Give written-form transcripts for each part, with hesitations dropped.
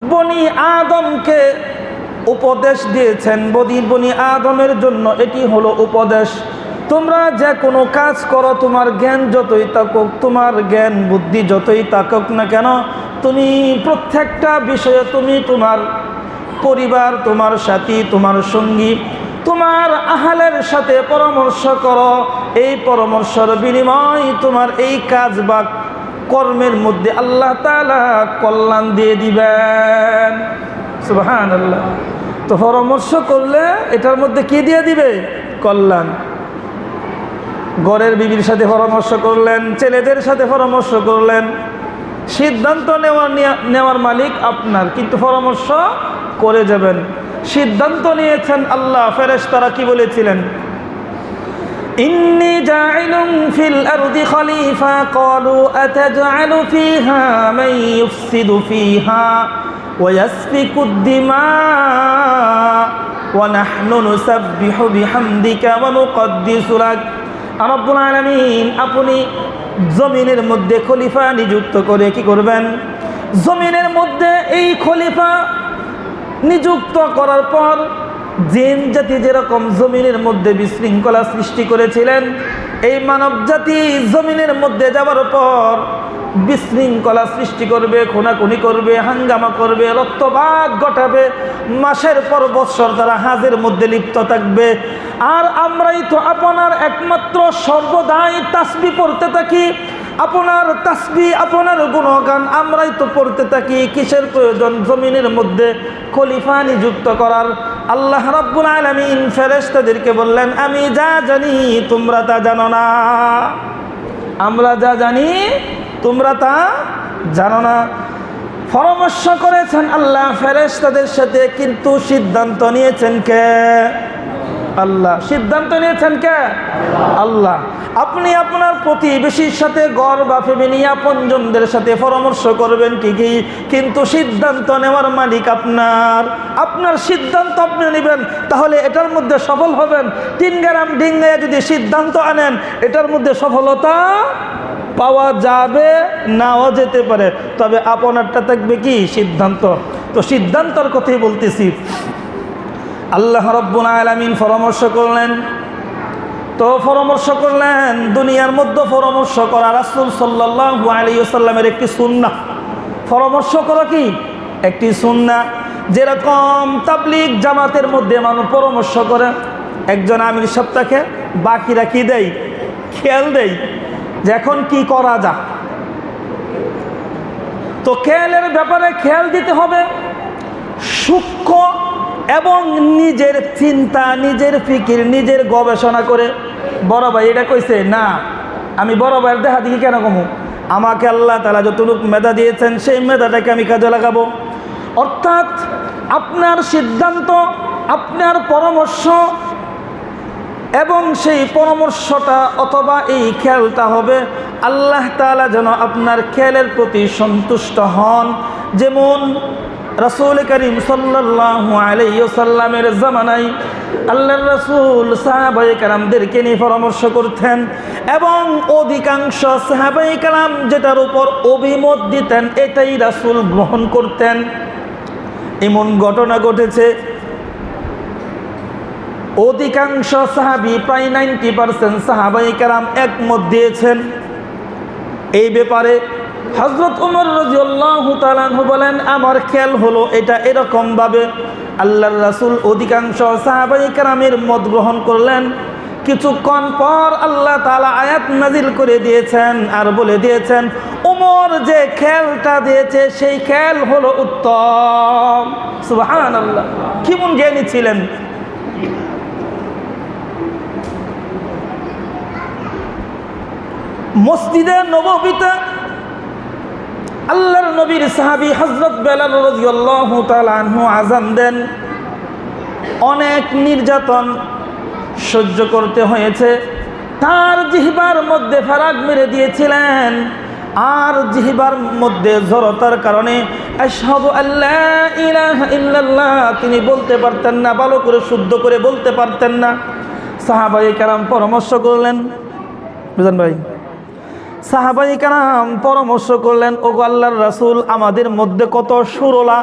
বনি আদমকে উপদেশ দিয়েছেন। বনি আদমের জন্য এটি হলো উপদেশ। তোমরা যে কোনো কাজ করো, তোমার জ্ঞান যতই থাকুক, তোমার জ্ঞান বুদ্ধি যতই থাকুক না কেন, তুমি প্রত্যেকটা বিষয়ে তুমি তোমার পরিবার, তোমার সাথী, তোমার সঙ্গী, তোমার আহালের সাথে পরামর্শ করো। এই পরামর্শের বিনিময় তোমার এই কাজ বা কর্মের মধ্যে আল্লাহ তাআলা কল্যাণ দিয়ে দিবেন। সুবহানাল্লাহ। তো পরামর্শ করলে এটার মধ্যে কি দিয়ে দিবে? কল্যাণ। ঘরের বিবির সাথে পরামর্শ করলেন, ছেলেদের সাথে পরামর্শ করলেন, সিদ্ধান্ত নেওয়ার মালিক আপনার, কিন্তু পরামর্শ করে যাবেন। সিদ্ধান্ত নিয়েছেন আল্লাহ। ফেরেশতারা কি বলেছিলেন? ইন্নী জাইলুন ফিল আরদি খলিফা ক্বালু আতাজআলু ফিহা মান ইউফসিদু ফিহা ওয়া ইয়াসফিকুদ দিমা ওয়া নাহনু নুসাব্বিহু বিহামদিকা ওয়া নুকদ্দিসু লাক। রব্বুল আলামিন আপনি জমিনের মধ্যে খলিফা নিযুক্ত করে কি করবেন? জমিনের মধ্যে এই খলিফা নিযুক্ত করার পর জিন জাতি যেরকম জমিনের মধ্যে বিশৃঙ্খলা সৃষ্টি করেছিলেন, এই মানব জাতি জমিনের মধ্যে যাওয়ার পর বিশৃঙ্খলা সৃষ্টি করবে, খুনাখুনি করবে, হাঙ্গামা করবে, রক্তপাত ঘটাবে, মাসের পর বৎসর তারা হাজের মধ্যে লিপ্ত থাকবে। আর আমরাই তো আপনার একমাত্র সর্বদাই তাসবিহ পড়তে থাকি, আপনার তাসবিহ, আপনার গুণগান আমরাই তো পড়তে থাকি। কিসের প্রয়োজন জমিনের মধ্যে খলিফা নিযুক্ত করার? আল্লাহ রাব্বুল আলামিন ফেরেশতাদেরকে বললেন, আমি যা জানি তোমরা তা জানো না। আমরা যা জানি তোমরা তা জানো না। পরামর্শ করেছেন আল্লাহ ফেরেশতাদের সাথে, কিন্তু সিদ্ধান্ত নিয়েছেন কে? আল্লাহ। সিদ্ধান্ত নিয়েছেন কে? আল্লাহ। আপনি আপনার প্রতিবেশীর সাথে, ঘর বা ফ্যামিলি আপনজনদের সাথে পরামর্শ করবেন ঠিকই, কিন্তু সিদ্ধান্ত নেওয়ার মালিক আপনার। আপনার সিদ্ধান্ত আপনি নেবেন, তাহলে এটার মধ্যে সফল হবেন। 3 গ্রাম ডিঙ্গায় যদি সিদ্ধান্ত আনেন, এটার মধ্যে সফলতা পাওয়া যাবে, নাও যেতে পারে, তবে আপনারটা থাকবে কি? সিদ্ধান্ত। তো সিদ্ধান্তর কথাই বলতেছি। আল্লাহ রাব্বুল আলামিন পরামর্শ করলেন। তো পরামর্শ করলেন, দুনিয়ার মধ্যে পরামর্শ করা রাসূল সাল্লাল্লাহু আলাইহি ওয়াসাল্লামের একটি সুন্নাহ। পরামর্শ করা কি? একটি সুন্নাহ। যেরকম তাবলীগ জামাতের মধ্যে মানুষ পরামর্শ করে, একজন আমির সপ্তাহে বাকিরা কি দেয়? খেয়াল দেয় যে এখন কি করা যায়। তো খেয়ালের ব্যাপারে খেয়াল দিতে হবে, সূক্ষ্ম এবং নিজের চিন্তা, নিজের ফিকির, নিজের গবেষণা করে। বড় ভাই এটা কইছে না, আমি বড় ভাইয়ের দেখা দেখি কেন কমু? আমাকে আল্লাহ তাআলা যতটুকু মেধা দিয়েছেন সেই মেধাটাকে আমি কাজে লাগাবো। অর্থাৎ আপনার সিদ্ধান্ত, আপনার পরামর্শ, এবং সেই পরামর্শটা অথবা এই খেয়ালটা হবে আল্লাহ তাআলা যেন আপনার খেয়ালের প্রতি সন্তুষ্ট হন। যেমন রাসূল করিম সাল্লাল্লাহু আলাইহি ওয়াসাল্লামের জামানায় আল্লাহর রাসূল সাহাবায়ে কেরামদেরকে নিয়ে পরামর্শ করতেন, এবং অধিকাংশ সাহাবায়ে কেরাম যেটার উপর অভিমত দিতেন এটাই রাসূল গ্রহণ করতেন। এমন ঘটনা ঘটেছে, অধিকাংশ সাহাবী, প্রায় 90% সাহাবায়ে কেরাম একমত দিয়েছেন এই ব্যাপারে। হযরত ওমর রাদিয়াল্লাহু তাআলা আনহু বলেন, আমার খেয়াল হলো এটা এরকম ভাবে। আল্লাহর রাসূল অধিকাংশ সাহাবায়ে কেরামের মত গ্রহণ করলেন। কিছুক্ষণ পর আল্লাহ তাআলা আয়াত নাজিল করে দিয়েছেন আর বলে দিয়েছেন, ওমর যে খেয়ালটা দিয়েছে সেই খেয়াল হলো উত্তম। সুবহানাল্লাহ। কেমন জ্ঞানী ছিলেন! মসজিদে নববীতে আল্লাহর নবীর সাহাবী হযরত বেলাল রাদিয়াল্লাহু তাআলা আনহু আযান দেন। অনেক নির্যাতন সহ্য করতে হয়েছে। তার জিহ্বার মধ্যে ফারাক মেরে দিয়েছিলেন, আর জিহ্বার মধ্যে জড়তার কারণে আশহাদু আল্লা ইলাহা ইল্লাল্লাহ তিনি বলতে পারতেন না, ভালো করে শুদ্ধ করে বলতে পারতেন না। সাহাবায়ে কেরাম পরামর্শ করলেন, বুঝলেন ভাই? সাহাবায়ে কেরাম পরামর্শ করলেন, ওগো আল্লাহর রাসূল, আমাদের মধ্যে কত সুরলা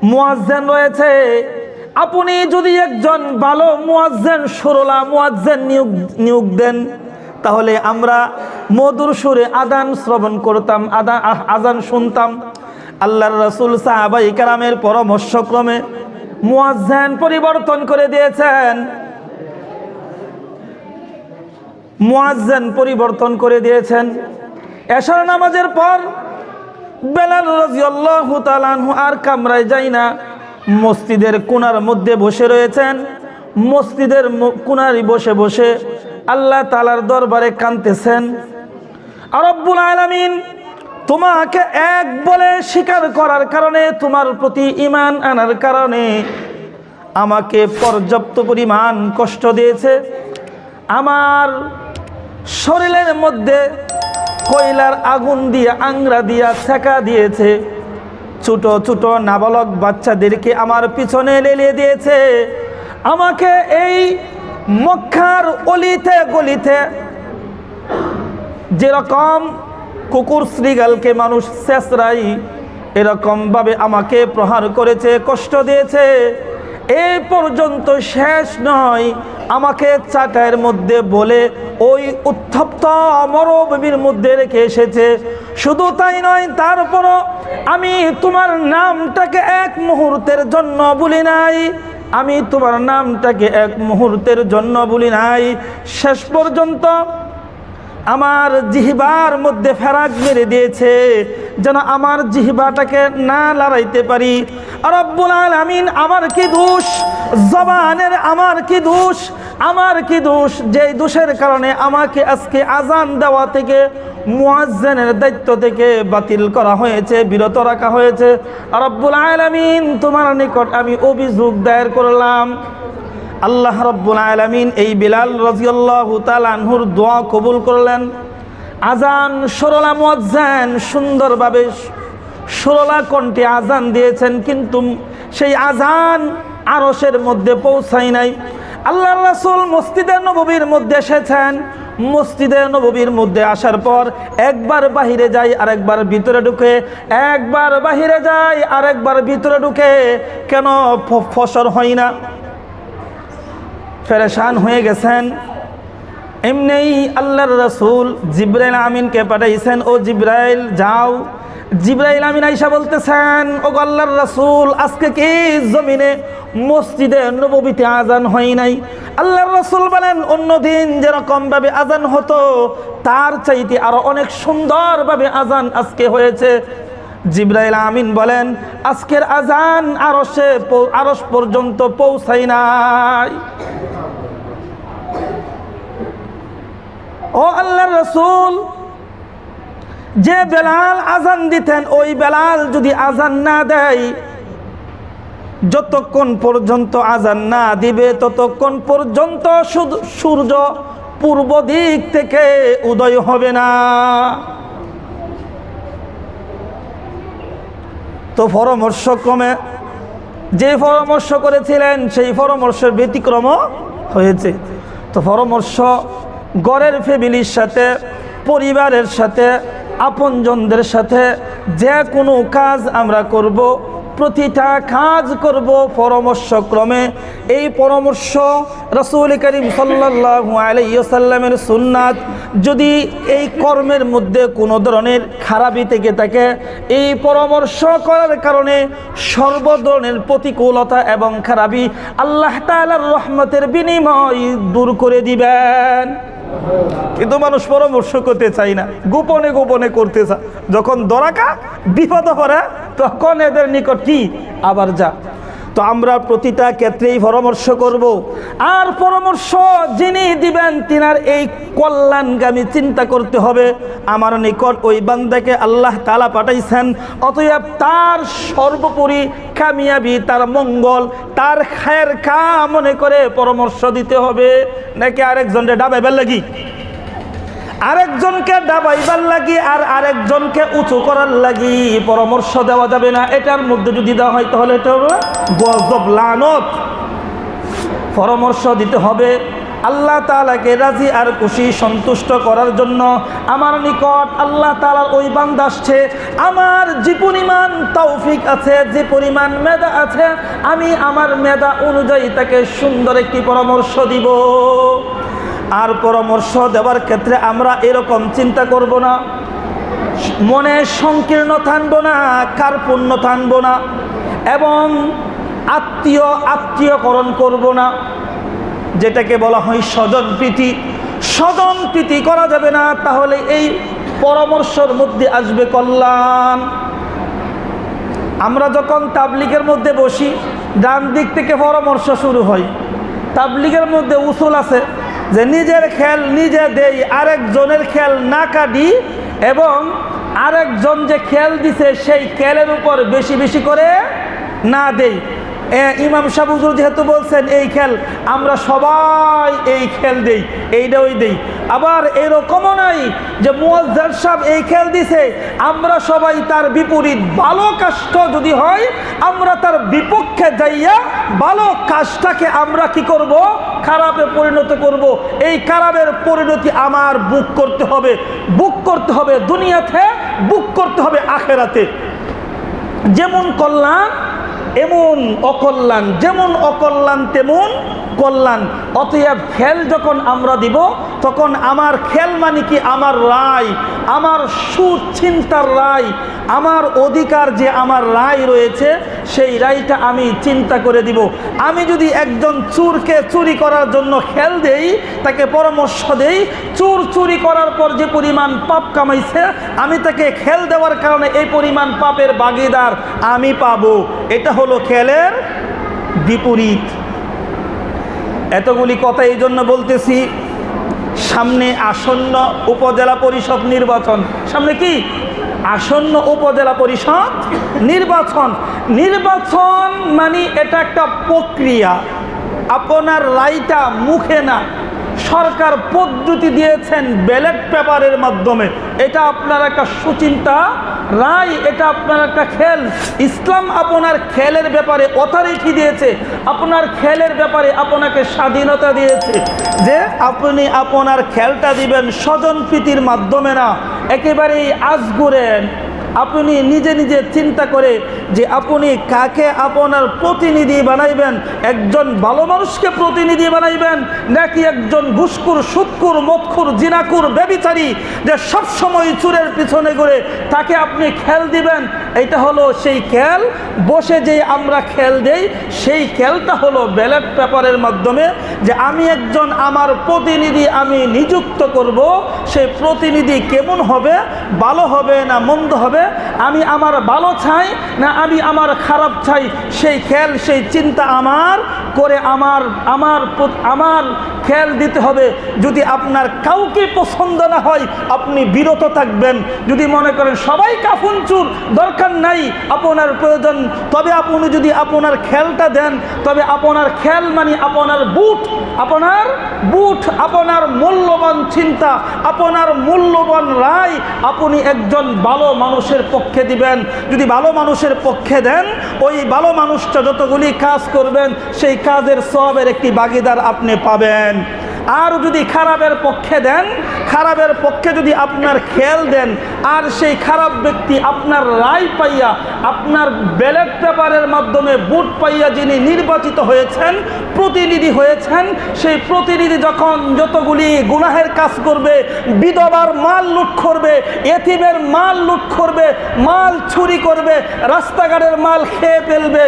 মুয়াজ্জিন রয়েছে। আপনি যদি একজন ভালো মুয়াজ্জিন, সুরলা মুয়াজ্জিন নিয়োগ দেন, তাহলে আমরা মধুর সুরে আযান শ্রবণ করতাম, আযান শুনতাম। আল্লাহর রাসূল সাহাবায়ে কেরামের পরামর্শক্রমে মুয়াজ্জিন পরিবর্তন করে দিয়েছেন, মুয়াজ্জিন পরিবর্তন করে দিয়েছেন। এশার নামাজের পর বেলাল রাদিয়াল্লাহু তাআলা আনহু আর কামরায় যায় না, মসজিদের কোণার মধ্যে বসে রয়েছেন। মসজিদের কোণায় বসে বসে আল্লাহ তাআলার দরবারে কাঁদতেছেন। আর রব্বুল আলামিন তোমাকে এক বলে স্বীকার করার কারণে, তোমার প্রতি ঈমান আনার কারণে আমাকে পর্যাপ্ত পরিমাণ কষ্ট দিয়েছে। আমার শরীরের মধ্যে কয়লার আগুন দিয়ে আংরা দিয়া ছেঁকা দিয়েছে, ছোট ছোট নাবালক বাচ্চাদেরকে আমার পিছনে লেলিয়ে দিয়েছে। আমাকে এই মক্কার অলিতে গলিতে যেরকম কুকুর শ্রীগালকে মানুষ ছেঁচড়ায়, এরকমভাবে আমাকে প্রহার করেছে, কষ্ট দিয়েছে। এই পর্যন্ত শেষ নয়, আমাকে চাটাইয়ের মধ্যে বলে ওই উত্তপ্ত মরুভূমির মধ্যে রেখে এসেছে। শুধু তাই নয়, তারপরও আমি তোমার নামটাকে এক মুহূর্তের জন্য বলি নাই, আমি তোমার নামটাকে এক মুহূর্তের জন্য বলি নাই। শেষ পর্যন্ত আমার জিহ্বার মধ্যে ফেরাক মেরে দিয়েছে, যেন আমার জিহ্বাটাকে না লড়াইতে পারি। আর রব্বুল আলামিন, আমার কি দোষ? জবানের আমার কি দোষ? আমার কি দোষ? যেই দোষের কারণে আমাকে আজকে আজান দেওয়া থেকে, মুয়াজ্জিনের দায়িত্ব থেকে বাতিল করা হয়েছে, বিরত রাখা হয়েছে। আর রব্বুল আলামিন, তোমার নিকট আমি অভিযোগ দায়ের করলাম। আল্লাহ রাব্বুল আলামিন এই বিলাল রাদিয়াল্লাহু তাআলা আনহুর দোয়া কবুল করলেন। আজান সরলা মুয়াজ্জিন সুন্দরভাবে সরলা কণ্ঠে আজান দিয়েছেন, কিন্তু সেই আজান আরশের মধ্যে পৌঁছায় নাই। আল্লাহর রাসূল মসজিদে নববীর মধ্যে এসেছেন। মসজিদে নববীর মধ্যে আসার পর একবার বাহিরে যায়, আরেকবার ভিতরে ঢুকে, একবার বাহিরে যায়, আরেকবার ভিতরে ঢুকে। কেন ফসর হয় না? পেরেশান হয়ে গেছেন। এমনি আল্লাহর রাসূল জিবরাইল আমিনকে পাঠাইছেন, ও জিবরাইল যাও। জিবরাইল আমিন আইসা বলতেছেন, ও আল্লাহর রাসূল, আজকে কি জমিনে মসজিদে নববীতে আজান হয় নাই? আল্লাহর রাসূল বলেন, অন্যদিন যেরকম ভাবে আজান হতো তার চাইতে আরো অনেক সুন্দরভাবে আজান আজকে হয়েছে। জিবরাইল আমিন বলেন, আজকের আজান আরশ পর্যন্ত পৌঁছায় নাই। ও আল্লাহর রাসূল, যে বেলাল আজান দিতেন, ওই বেলাল যদি আজান না দেয়, যতক্ষণ পর্যন্ত আজান না দিবে ততক্ষণ পর্যন্ত সূর্য পূর্ব দিক থেকে উদয় হবে না। তো পরামর্শক্রমে যে পরামর্শ করেছিলেন সেই পরামর্শের ব্যতিক্রম হয়েছে। তো পরামর্শ ঘরের ফ্যামিলির সাথে, পরিবারের সাথে, আপনজনদের সাথে যে কোনো কাজ আমরা করব, প্রতিটা কাজ করব পরামর্শক্রমে। এই পরামর্শ রাসূল করিম সাল্লাল্লাহু আলাইহি ওয়াসাল্লামের সুন্নাত। যদি এই কর্মের মধ্যে কোনো ধরনের খারাপি থেকে থাকে, এই পরামর্শ করার কারণে সর্ব ধরনের প্রতিকূলতা এবং খারাপি আল্লাহ তাআলার রহমতের বিনিময় দূর করে দিবেন। কিন্তু মানুষ পরামর্শ করতে চায় না, গোপনে গোপনে করতে চায়। যখন দরাকা বিপদ পড়ে তখন এদের নিকট কি আবার যা। তো আমরা প্রতিটা ক্ষেত্রেই পরামর্শ করব। আর পরামর্শ যিনি দিবেন তিনার এই কল্যাণগামী চিন্তা করতে হবে। আমার নিকট ওই বান্দাকে আল্লাহ তাআলা পাঠাইছেন, অতএব তার সর্বোপরি কামিয়াবি, তার মঙ্গল, তার খায়ের কাম মনে করে পরামর্শ দিতে হবে। নাকি আরেকজনকে ডাবাইবার লাগি, আরেকজনকে ডাবাইবার লাগি আর আরেকজনকে উঁচু করার লাগি পরামর্শ দেওয়া যাবে না। এটার মধ্যে যদি দেওয়া হয় তাহলে এটা হলো গজব, লানত। পরামর্শ দিতে হবে আল্লাহ তাআলাকে রাজি আর খুশি সন্তুষ্ট করার জন্য আমার নিকট আল্লাহ তাআলার ওই বান্দা আসছে। আমার যে পরিমাণ তৌফিক আছে, যে পরিমাণ মেধা আছে, আমি আমার মেধা অনুযায়ী তাকে সুন্দর একটি পরামর্শ দিব। আর পরামর্শ দেওয়ার ক্ষেত্রে আমরা এরকম চিন্তা করব না, মনে সংকীর্ণ থাকবো না, কার্পণ্য থাকবো না, এবং আত্মীয়করণ করব না, যেটাকে বলা হয় স্বজন প্রীতি। স্বজন প্রীতি করা যাবে না, তাহলে এই পরামর্শের মধ্যে আসবে কল্যাণ। আমরা যখন তাবলিগের মধ্যে বসি, ডান দিক থেকে পরামর্শ শুরু হয়। তাবলিগের মধ্যে উসুল আছে যে নিজের খেল নিজে দেই, আরেকজনের খেল না কাটি, এবং আরেকজন যে খেল দিছে সেই খেলের উপর বেশি বেশি করে না দেই। ইমাম সাহেব হুজুর যেহেতু বলছেন এই খেল, আমরা সবাই এই খেল দেই, এইটা ওই দেই। আবার এরকমও নাই যে মুয়াজ্জিন সাহেব এই খেল দিছে, আমরা সবাই তার বিপরীত। ভালো কাজটা যদি হয়, আমরা তার বিপক্ষে যাইয়া ভালো কাজটাকে আমরা কি করব? খারাপে পরিণত করব। এই খারাপের পরিণতি আমার বুক করতে হবে, বুক করতে হবে দুনিয়াতে, বুক করতে হবে আখেরাতে। যেমন কল্যাণ এমন অকল্যাণ, যেমন অকল্যাণ তেমন কল্যাণ। অতএব খেল যখন আমরা দিব, তখন আমার খেল মানে কি? আমার রায়, আমার সুচিন্তার রায়, আমার অধিকার যে আমার রায় রয়েছে, সেই রায়টা আমি চিন্তা করে দিব। আমি যদি একজন চোরকে চুরি করার জন্য খেল দেই, তাকে পরামর্শ দেই, চোর চুরি করার পর যে পরিমাণ পাপ কামাইছে, আমি তাকে খেল দেওয়ার কারণে এই পরিমাণ পাপের ভাগীদার আমি পাবো। এটা হলো খেলের বিপরীত। এতগুলি কথা এই জন্য বলতেছি, সামনে আসন্ন উপজেলা পরিষদ নির্বাচন। সামনে কি? আসন্ন উপজেলা পরিষদ নির্বাচন। নির্বাচন মানে এটা একটা প্রক্রিয়া, আপনার রায়টা মুখে না, সরকার পদ্ধতি দিয়েছেন ব্যালট পেপারের মাধ্যমে। এটা আপনার একটা সুচিন্তা রায়, এটা আপনার একটা খেল। ইসলাম আপনার খেলের ব্যাপারে অথরিটি দিয়েছে, আপনার খেলের ব্যাপারে আপনাকে স্বাধীনতা দিয়েছে যে আপনি আপনার খেলটা দিবেন স্বজন প্রীতির মাধ্যমে না, একেবারেই আজগুরেন। আপনি নিজে নিজে চিন্তা করে যে আপনি কাকে আপনার প্রতিনিধি বানাইবেন, একজন ভালো মানুষকে প্রতিনিধি বানাইবেন, নাকি একজন ঘুষখোর, সুদখোর, মদখোর, জিনাখোর, ব্যভিচারী যে সবসময় চুরের পিছনে ঘুরে, তাকে আপনি খেল দিবেন। এটা হলো সেই খেল। বসে যে আমরা খেল দেই, সেই খেলটা হলো ব্যালট পেপারের মাধ্যমে, যে আমি একজন আমার প্রতিনিধি আমি নিযুক্ত করব। সেই প্রতিনিধি কেমন হবে, ভালো হবে না মন্দ হবে, আমি আমার ভালো চাই না আমি আমার খারাপ চাই, সেই খেল সেই চিন্তা আমার করে আমার খেল দিতে হবে। যদি আপনার কাউকে পছন্দ না হয়, আপনি বিরত থাকবেন। যদি মনে করেন সবাই কাফুনচুর, দরকার নাই, আপনার প্রয়োজন, তবে আপনি যদি আপনার খেলটা দেন, তবে আপনার খেল মানে আপনার বুট, আপনার মূল্যবান চিন্তা, আপনার মূল্যবান রায় আপনি একজন ভালো মানুষের পক্ষে দিবেন। যদি ভালো মানুষের পক্ষে দেন, ওই ভালো মানুষটা যতগুলি কাজ করবেন, সেই কাজের সওয়াবের একটি ভাগীদার আপনি পাবেন। আর যদি খারাপের পক্ষে দেন, খারাপের পক্ষে যদি আপনার খেল দেন, আর সেই খারাপ ব্যক্তি আপনার রায় পাইয়া, আপনার ব্যালট পেপারের মাধ্যমে ভোট পাইয়া যিনি নির্বাচিত হয়েছেন, প্রতিনিধি হয়েছেন, সেই প্রতিনিধি যখন যতগুলি গুনাহের কাজ করবে, বিধবার মাল লুট করবে, এতিমের মাল লুট করবে, মাল চুরি করবে, রাস্তাঘাটের মাল খেয়ে ফেলবে,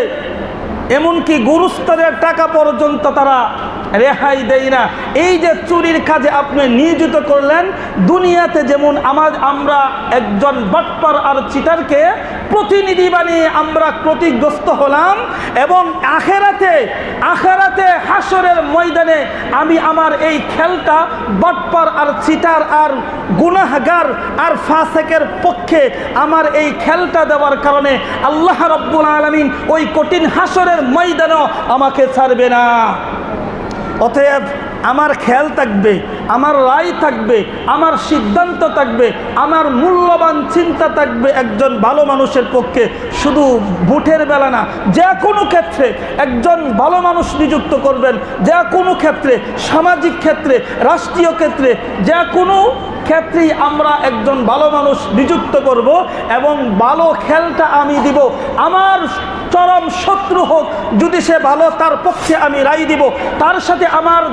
এমনকি গুরুস্তরের টাকা পর্যন্ত তারা রেহাই দেয় না। এই যে চুরির কাজে আপনি নিয়োজিত করলেন, দুনিয়াতে যেমন আমরা একজন বাটপার আর চিটারকে প্রতিনিধি বানিয়ে আমরা ক্ষতিগ্রস্ত হলাম, এবং আখেরাতে হাসরের ময়দানে আমি আমার এই খেলটা বাটপার আর চিটার আর গুনাহগার আর ফাসেকের পক্ষে আমার এই খেলটা দেওয়ার কারণে আল্লাহ রাব্বুল আলামিন ওই কঠিন হাসরের ময়দানেও আমাকে ছাড়বে না। অতএব আমার খেয়াল থাকবে, আমার রায় থাকবে, আমার সিদ্ধান্ত থাকবে, আমার মূল্যবান চিন্তা থাকবে একজন ভালো মানুষের পক্ষে। শুধু ভোটের বেলা না, যে কোনো ক্ষেত্রে একজন ভালো মানুষ নিযুক্ত করবেন, যে কোনো ক্ষেত্রে, সামাজিক ক্ষেত্রে, রাষ্ট্রীয় ক্ষেত্রে, যে কোনো ক্ষেত্রেই আমরা একজন ভালো মানুষ নিযুক্ত করব এবং ভালো খেয়ালটা আমি দিব। আমার চরম শত্রু হোক, যদি সে ভালো, তার পক্ষে আমি রায় দিব। তার সাথে আমার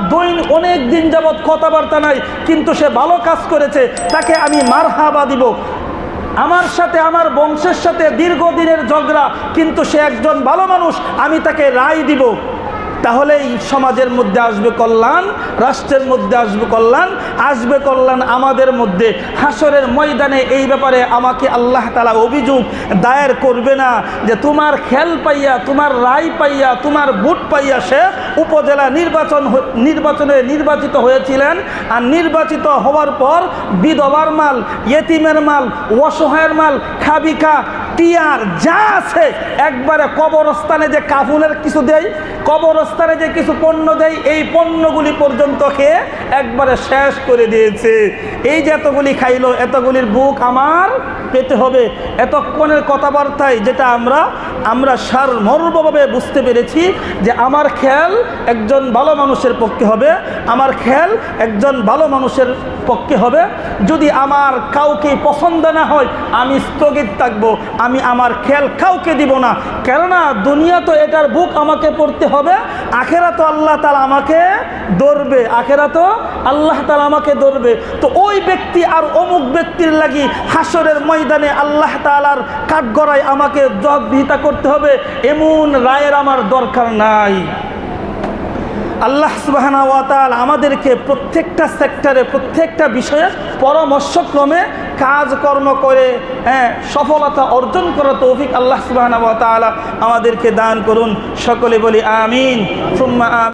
অনেক দিন যাবৎ কথাবার্তা নাই, কিন্তু সে ভালো কাজ করেছে, তাকে আমি মারহাবা দিব। আমার সাথে, আমার বংশের সাথে দীর্ঘদিনের ঝগড়া, কিন্তু সে একজন ভালো মানুষ, আমি তাকে রায় দিব। তাহলেই সমাজের মধ্যে আসবে কল্যাণ, রাষ্ট্রের মধ্যে আসবে কল্যাণ, আসবে কল্যাণ আমাদের মধ্যে। হাসরের ময়দানে এই ব্যাপারে আমাকে আল্লাহ তাআলা অভিযোগ দায়ের করবে না যে তোমার খেয়াল পাইয়া, তোমার রায় পাইয়া, তোমার ভোট পাইয়া সে উপজেলা নির্বাচনে নির্বাচিত হয়েছিলেন, আর নির্বাচিত হওয়ার পর বিধবার মাল, ইয়েতিমের মাল, অসহায়ের মাল, খাবিকা, টিয়ার যা আছে একবারে কবরস্থানে যে কাফনের কিছু দেয়, কবরস্থানে যে কিছু পণ্য দেয়, এই পণ্যগুলি পর্যন্ত খেয়ে একবারে শেষ করে দিয়েছে। এই যে এতগুলি খাইলো, এতগুলির বুক আমার পেতে হবে। এতক্ষণের কথাবার্তায় যেটা আমরা সারমর্মভাবে বুঝতে পেরেছি যে আমার খেয়াল একজন ভালো মানুষের পক্ষে হবে, আমার খেয়াল একজন ভালো মানুষের পক্ষে হবে। যদি আমার কাউকে পছন্দ না হয়, আমি স্থগিত থাকবো, আমি আমার খেয়াল কাউকে দিব না। কেননা দুনিয়া তো এটার বুক আমাকে পড়তে হবে, আখেরা তো আল্লাহ তাআলা আমাকে ধরবে, আখেরা তো আল্লাহ তাআলা আমাকে ধরবে। তো ওই ব্যক্তি আর অমুক ব্যক্তির লাগি হাসরের ময়দানে আল্লাহ তাআলার কাঠগড়ায় আমাকে জবাবদিহিতা করতে হবে, এমন রায়ের আমার দরকার নাই। আল্লাহ সুবহানাহু ওয়া তাআলা আমাদেরকে প্রত্যেকটা সেক্টরে, প্রত্যেকটা বিষয়ে পরামর্শক্রমে কাজকর্ম করে সফলতা অর্জন করার তৌফিক আল্লাহ সুবহানাহু ওয়া তাআলা আমাদেরকে দান করুন। সকলে বলি আমিন, সুম্মা আমিন।